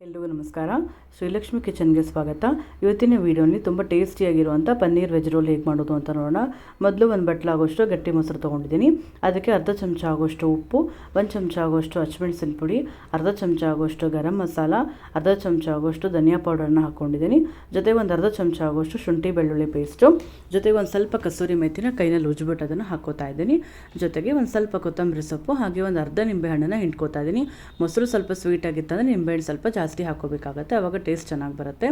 ಎಲ್ರಿಗೂ ನಮಸ್ಕಾರ. ಶ್ರೀಲಕ್ಷ್ಮಿ ಕಿಚನ್ಗೆ ಸ್ವಾಗತ. ಇವತ್ತಿನ ವೀಡಿಯೋಲಿ ತುಂಬ ಟೇಸ್ಟಿಯಾಗಿರುವಂಥ ಪನ್ನೀರ್ ವೆಜ್ ರೋಲ್ ಹೇಗೆ ಮಾಡೋದು ಅಂತ ನೋಡೋಣ. ಮೊದಲು ಒಂದು ಬಟ್ಲಾಗೋಷ್ಟು ಗಟ್ಟಿ ಮೊಸರು ತೊಗೊಂಡಿದ್ದೀನಿ. ಅದಕ್ಕೆ ಅರ್ಧ ಚಮಚ ಆಗೋಷ್ಟು ಉಪ್ಪು, 1 ಚಮಚ ಆಗೋಷ್ಟು ಹಸಿಮೆಣಸಿನ ಪುಡಿ, ಅರ್ಧ ಚಮಚ ಆಗೋಷ್ಟು ಗರಂ ಮಸಾಲ, ಅರ್ಧ ಚಮಚ ಆಗೋಷ್ಟು ಧನಿಯಾ ಪೌಡರ್ನ ಹಾಕ್ಕೊಂಡಿದ್ದೀನಿ. ಜೊತೆಗೆ ಒಂದು ಅರ್ಧ ಚಮಚ ಆಗೋಷ್ಟು ಶುಂಠಿ ಬೆಳ್ಳುಳ್ಳಿ ಪೇಸ್ಟು, ಜೊತೆಗೆ ಒಂದು ಸ್ವಲ್ಪ ಕಸೂರಿ ಮೆಥಿನ ಕೈನಲ್ಲಿ ಉಜ್ಬಿಟ್ಟು ಅದನ್ನು ಹಾಕ್ಕೋತಾ ಇದ್ದೀನಿ. ಜೊತೆಗೆ ಒಂದು ಸ್ವಲ್ಪ ಕೊತ್ತಂಬರಿ ಸೊಪ್ಪು, ಹಾಗೆ ಒಂದು ಅರ್ಧ ನಿಂಬೆಹಣ್ಣನ್ನು ಹಿಂಡ್ಕೋತಾ ಇದ್ದೀನಿ. ಮೊಸರು ಸ್ವಲ್ಪ ಸ್ವೀಟ್ ಆಗಿತ್ತಂದರೆ ನಿಂಬೆಹಣ್ಣು ಸ್ವಲ್ಪ ಜಾಸ್ತಿ ಹಾಕೋಬೇಕಾಗತ್ತೆ, ಆವಾಗ ಟೇಸ್ಟ್ ಚೆನ್ನಾಗಿ ಬರುತ್ತೆ.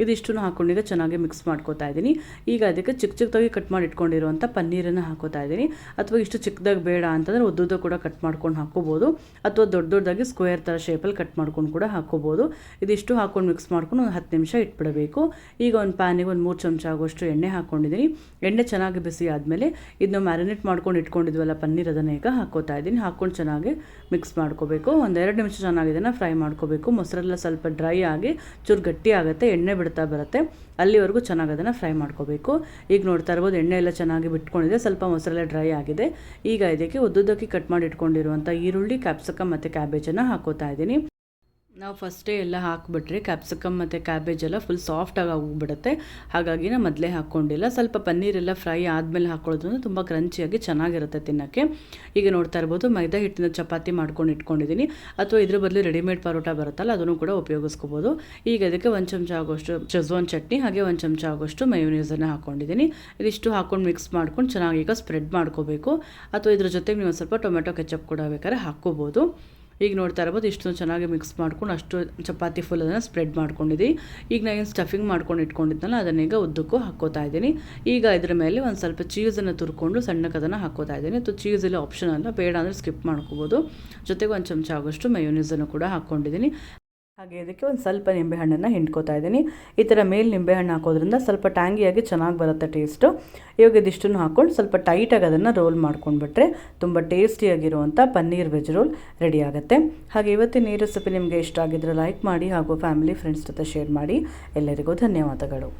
ಇದಿಷ್ಟನ್ನು ಹಾಕ್ಕೊಂಡೀಗ ಚೆನ್ನಾಗಿ ಮಿಕ್ಸ್ ಮಾಡ್ಕೋತಾ ಇದ್ದೀನಿ. ಈಗ ಅದಕ್ಕೆ ಚಿಕ್ಕದಾಗಿ ಕಟ್ ಮಾಡಿ ಇಟ್ಕೊಂಡಿರುವಂಥ ಪನ್ನೀರನ್ನು ಹಾಕೋತಾ ಇದ್ದೀನಿ. ಅಥವಾ ಇಷ್ಟು ಚಿಕ್ಕದಾಗಿ ಬೇಡ ಅಂತಂದರೆ ಉದ್ದುದ್ದ ಕೂಡ ಕಟ್ ಮಾಡ್ಕೊಂಡು ಹಾಕೋಬೋದು, ಅಥವಾ ದೊಡ್ಡದಾಗಿ ಸ್ಕ್ವೇರ್ ಥರ ಶೇಪಲ್ಲಿ ಕಟ್ ಮಾಡ್ಕೊಂಡು ಕೂಡ ಹಾಕೋಬೋದು. ಇದಿಷ್ಟು ಹಾಕ್ಕೊಂಡು ಮಿಕ್ಸ್ ಮಾಡ್ಕೊಂಡು ಒಂದು 10 ನಿಮಿಷ ಇಟ್ಬಿಡಬೇಕು. ಈಗ ಒಂದು ಪ್ಯಾನಿಗೆ ಒಂದು 3 ಚಮಚ ಆಗೋಷ್ಟು ಎಣ್ಣೆ ಹಾಕ್ಕೊಂಡಿದ್ದೀನಿ. ಎಣ್ಣೆ ಚೆನ್ನಾಗಿ ಬಿಸಿ ಆದಮೇಲೆ ಇದನ್ನು ಮ್ಯಾರಿನೇಟ್ ಮಾಡ್ಕೊಂಡು ಇಟ್ಕೊಂಡಿದ್ವಲ್ಲ ಪನ್ನೀರ್, ಅದನ್ನು ಈಗ ಹಾಕೋತಾ ಇದ್ದೀನಿ. ಹಾಕ್ಕೊಂಡು ಚೆನ್ನಾಗಿ ಮಿಕ್ಸ್ ಮಾಡ್ಕೋಬೇಕು. ಒಂದು 2 ನಿಮಿಷ ಚೆನ್ನಾಗಿ ಇದನ್ನು ಫ್ರೈ ಮಾಡ್ಕೋಬೇಕು. ಮೊಸರೆಲ್ಲ ಸ್ವಲ್ಪ ಡ್ರೈ ಆಗಿ ಚೂರು ಗಟ್ಟಿ ಆಗುತ್ತೆ, ಎಣ್ಣೆ ಬಿಡ್ತಾ ಬರುತ್ತೆ, ಅಲ್ಲಿವರೆಗೂ ಚೆನ್ನಾಗಿ ಅದನ್ನು ಫ್ರೈ ಮಾಡ್ಕೋಬೇಕು. ಈಗ ನೋಡ್ತಾ ಇರ್ಬೋದು ಎಣ್ಣೆ ಎಲ್ಲ ಚೆನ್ನಾಗಿ ಬಿಟ್ಕೊಂಡಿದೆ, ಸ್ವಲ್ಪ ಮೊಸರೆಲ್ಲ ಡ್ರೈ ಆಗಿದೆ. ಈಗ ಇದಕ್ಕೆ ಉದ್ದುದ್ದಕ್ಕೆ ಕಟ್ ಮಾಡಿ ಇಟ್ಕೊಂಡಿರುವಂಥ ಈರುಳ್ಳಿ, ಕ್ಯಾಪ್ಸಿಕಮ್ ಮತ್ತು ಕ್ಯಾಬೇಜನ್ನು ಹಾಕೋತಾ ಇದ್ದೀನಿ. ನಾವು ಫಸ್ಟೇ ಎಲ್ಲ ಹಾಕಿಬಿಟ್ರೆ ಕ್ಯಾಪ್ಸಿಕಮ್ ಮತ್ತು ಕ್ಯಾಬೇಜ್ ಎಲ್ಲ ಫುಲ್ ಸಾಫ್ಟಾಗಿ ಹೋಗ್ಬಿಡುತ್ತೆ, ಹಾಗಾಗಿ ನಾನು ಮೊದಲೇ ಹಾಕ್ಕೊಂಡಿಲ್ಲ. ಸ್ವಲ್ಪ ಪನ್ನೀರೆಲ್ಲ ಫ್ರೈ ಆದಮೇಲೆ ಹಾಕ್ಕೊಳ್ಳೋದ್ರಿಂದ ತುಂಬ ಕ್ರಂಚಿಯಾಗಿ ಚೆನ್ನಾಗಿರುತ್ತೆ ತಿನ್ನೋಕ್ಕೆ. ಈಗ ನೋಡ್ತಾ ಇರ್ಬೋದು ಮೈದಾ ಹಿಟ್ಟಿನ ಚಪಾತಿ ಮಾಡ್ಕೊಂಡು ಇಟ್ಕೊಂಡಿದ್ದೀನಿ, ಅಥವಾ ಇದ್ರ ಬದಲು ರೆಡಿಮೇಡ್ ಪರೋಟ ಬರುತ್ತಲ್ಲ ಅದನ್ನು ಕೂಡ ಉಪಯೋಗಿಸ್ಕೋಬೋದು. ಈಗ ಅದಕ್ಕೆ 1 ಚಮಚ ಆಗೋಷ್ಟು ಶೆಜ್ವಾನ್ ಚಟ್ನಿ, ಹಾಗೆ 1 ಚಮಚ ಆಗೋಷ್ಟು ಮಯೋನೀಸನ್ನು ಹಾಕ್ಕೊಂಡಿದ್ದೀನಿ. ಇದಿಷ್ಟು ಹಾಕ್ಕೊಂಡು ಮಿಕ್ಸ್ ಮಾಡ್ಕೊಂಡು ಚೆನ್ನಾಗಿ ಈಗ ಸ್ಪ್ರೆಡ್ ಮಾಡ್ಕೋಬೇಕು. ಅಥವಾ ಇದ್ರ ಜೊತೆಗೆ ನೀವು ಸ್ವಲ್ಪ ಟೊಮೆಟೊ ಕೆಚಪ್ ಕೂಡ ಬೇಕಾದ್ರೆ ಹಾಕ್ಕೋಬೋದು. ಈಗ ನೋಡ್ತಾ ಇರ್ಬೋದು ಇಷ್ಟು ಚೆನ್ನಾಗಿ ಮಿಕ್ಸ್ ಮಾಡ್ಕೊಂಡು ಅಷ್ಟು ಚಪಾತಿ ಫುಲ್ ಅದನ್ನು ಸ್ಪ್ರೆಡ್ ಮಾಡ್ಕೊಂಡಿದ್ದೀವಿ. ಈಗ ನಾನು ಏನು ಸ್ಟಫಿಂಗ್ ಮಾಡ್ಕೊಂಡು ಇಟ್ಕೊಂಡಿದ್ದನಲ್ಲ ಅದನ್ನೀಗ ಉದ್ದಕ್ಕೂ ಹಾಕ್ಕೋತಾ ಇದ್ದೀನಿ. ಈಗ ಇದರ ಮೇಲೆ ಒಂದು ಸ್ವಲ್ಪ ಚೀಸನ್ನು ತುರ್ಕೊಂಡು ಸಣ್ಣಕ್ಕೆ ಅದನ್ನು ಹಾಕ್ಕೋತಾ ಇದ್ದೀನಿ. ಚೀಸ್ ಇಲ್ಲ ಆಪ್ಷನಲ್ಲ, ಬೇಡ ಅಂದರೆ ಸ್ಕಿಪ್ ಮಾಡ್ಕೋಬೋದು. ಜೊತೆಗೆ 1 ಚಮಚ ಆಗೋಷ್ಟು ಮಯೋನೀಸನ್ನು ಕೂಡ ಹಾಕ್ಕೊಂಡಿದ್ದೀನಿ. ಹಾಗೆ ಇದಕ್ಕೆ ಒಂದು ಸ್ವಲ್ಪ ನಿಂಬೆಹಣ್ಣನ್ನು ಹಿಂಡ್ಕೋತಾ ಇದ್ದೀನಿ. ಈ ಥರ ಮೇಲೆ ನಿಂಬೆಹಣ್ಣು ಹಾಕೋದ್ರಿಂದ ಸ್ವಲ್ಪ ಟ್ಯಾಂಗಿಯಾಗಿ ಚೆನ್ನಾಗಿ ಬರುತ್ತೆ ಟೇಸ್ಟು. ಇವಾಗ ಇದಿಷ್ಟನ್ನು ಹಾಕ್ಕೊಂಡು ಸ್ವಲ್ಪ ಟೈಟಾಗಿ ಅದನ್ನು ರೋಲ್ ಮಾಡ್ಕೊಂಡ್ಬಿಟ್ರೆ ತುಂಬ ಟೇಸ್ಟಿಯಾಗಿರುವಂಥ ಪನ್ನೀರ್ ವೆಜ್ ರೋಲ್ ರೆಡಿ ಆಗುತ್ತೆ. ಹಾಗೆ ಇವತ್ತಿನ ಈ ರೆಸಿಪಿ ನಿಮಗೆ ಇಷ್ಟ ಆಗಿದ್ರೆ ಲೈಕ್ ಮಾಡಿ, ಹಾಗೂ ಫ್ಯಾಮಿಲಿ ಫ್ರೆಂಡ್ಸ್ ಜೊತೆ ಶೇರ್ ಮಾಡಿ. ಎಲ್ಲರಿಗೂ ಧನ್ಯವಾದಗಳು.